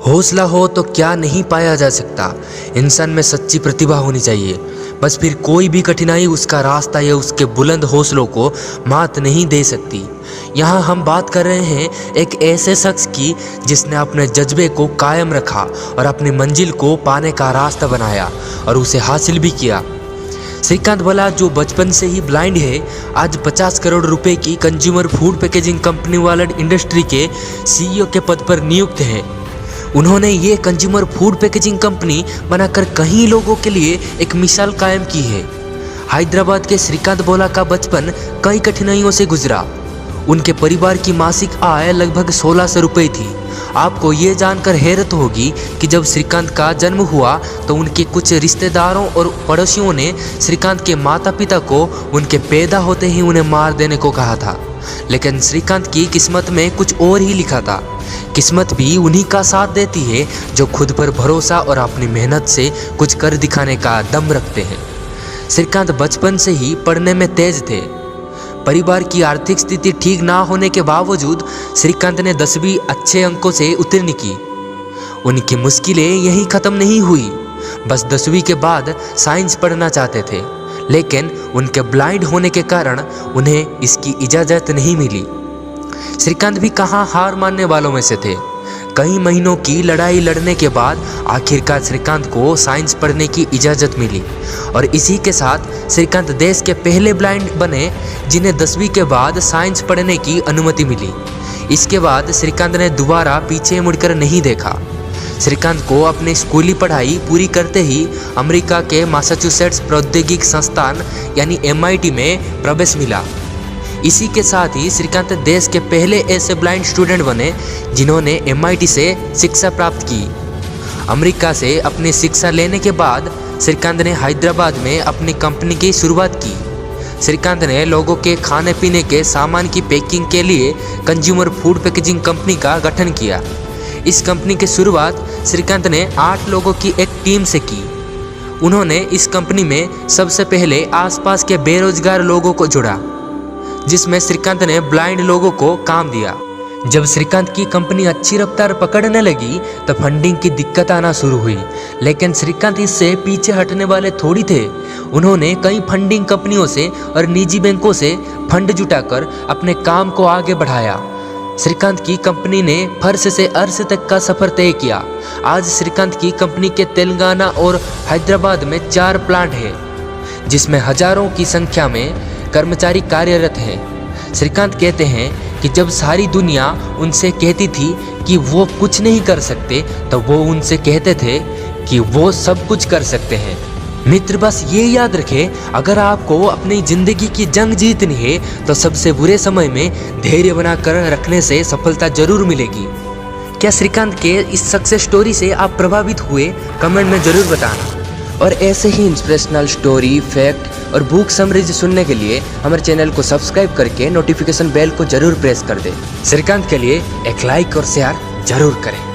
हौसला हो तो क्या नहीं पाया जा सकता। इंसान में सच्ची प्रतिभा होनी चाहिए, बस फिर कोई भी कठिनाई उसका रास्ता या उसके बुलंद हौसलों को मात नहीं दे सकती। यहाँ हम बात कर रहे हैं एक ऐसे शख्स की जिसने अपने जज्बे को कायम रखा और अपनी मंजिल को पाने का रास्ता बनाया और उसे हासिल भी किया। श्रीकांत भला, जो बचपन से ही ब्लाइंड है, आज 50 करोड़ रुपए की कंज्यूमर फूड पैकेजिंग कंपनी वाले इंडस्ट्री के CEO के पद पर नियुक्त है। उन्होंने ये कंज्यूमर फूड पैकेजिंग कंपनी बनाकर कई लोगों के लिए एक मिसाल कायम की है। हैदराबाद के श्रीकांत भोला का बचपन कई कठिनाइयों से गुजरा। उनके परिवार की मासिक आय लगभग 1600 रुपये थी। आपको ये जानकर हैरत होगी कि जब श्रीकांत का जन्म हुआ तो उनके कुछ रिश्तेदारों और पड़ोसियों ने श्रीकांत के माता पिता को उनके पैदा होते ही उन्हें मार देने को कहा था, लेकिन श्रीकांत की किस्मत में कुछ और ही लिखा था। किस्मत भी उन्हीं का साथ देती है जो खुद पर भरोसा और अपनी मेहनत से कुछ कर दिखाने का दम रखते हैं। श्रीकांत बचपन से ही पढ़ने में तेज थे। परिवार की आर्थिक स्थिति ठीक ना होने के बावजूद श्रीकांत ने 10वीं अच्छे अंकों से उत्तीर्ण की। उनकी मुश्किलें यहीं ख़त्म नहीं हुई। बस 10वीं के बाद साइंस पढ़ना चाहते थे, लेकिन उनके ब्लाइंड होने के कारण उन्हें इसकी इजाज़त नहीं मिली। श्रीकांत भी कहाँ हार मानने वालों में से थे। कई महीनों की लड़ाई लड़ने के बाद आखिरकार श्रीकांत को साइंस पढ़ने की इजाज़त मिली और इसी के साथ श्रीकांत देश के पहले ब्लाइंड बने जिन्हें 10वीं के बाद साइंस पढ़ने की अनुमति मिली। इसके बाद श्रीकांत ने दोबारा पीछे मुड़कर नहीं देखा। श्रीकांत को अपनी स्कूली पढ़ाई पूरी करते ही अमेरिका के मैसाचुसेट्स प्रौद्योगिक संस्थान यानी MIT में प्रवेश मिला। इसी के साथ ही श्रीकांत देश के पहले ऐसे ब्लाइंड स्टूडेंट बने जिन्होंने MIT से शिक्षा प्राप्त की। अमेरिका से अपनी शिक्षा लेने के बाद श्रीकांत ने हैदराबाद में अपनी कंपनी की शुरुआत की। श्रीकांत ने लोगों के खाने पीने के सामान की पैकिंग के लिए कंज्यूमर फूड पैकेजिंग कंपनी का गठन किया। इस कंपनी की शुरुआत श्रीकांत ने 8 लोगों की एक टीम से की। उन्होंने इस कंपनी में सबसे पहले आसपास के बेरोजगार लोगों को जोड़ा, जिसमें श्रीकांत ने ब्लाइंड लोगों को काम दिया। जब श्रीकांत की कंपनी अच्छी रफ्तार पकड़ने लगी तो फंडिंग की दिक्कत आना शुरू हुई, लेकिन श्रीकांत इससे पीछे हटने वाले थोड़ी थे। उन्होंने कई फंडिंग कंपनियों से और निजी बैंकों से फंड जुटाकर अपने काम को आगे बढ़ाया। श्रीकांत की कंपनी ने फर्श से अर्श तक का सफर तय किया। आज श्रीकांत की कंपनी के तेलंगाना और हैदराबाद में 4 प्लांट हैं, जिसमें हजारों की संख्या में कर्मचारी कार्यरत हैं। श्रीकांत कहते हैं कि जब सारी दुनिया उनसे कहती थी कि वो कुछ नहीं कर सकते, तो वो उनसे कहते थे कि वो सब कुछ कर सकते हैं। मित्र, बस ये याद रखें, अगर आपको अपनी ज़िंदगी की जंग जीतनी है तो सबसे बुरे समय में धैर्य बनाकर रखने से सफलता जरूर मिलेगी। क्या श्रीकांत के इस सक्सेस स्टोरी से आप प्रभावित हुए? कमेंट में ज़रूर बताना। और ऐसे ही इंस्पिरेशनल स्टोरी, फैक्ट और बुक समरीज सुनने के लिए हमारे चैनल को सब्सक्राइब करके नोटिफिकेशन बेल को जरूर प्रेस कर दें। श्रीकांत के लिए एक लाइक और शेयर जरूर करें।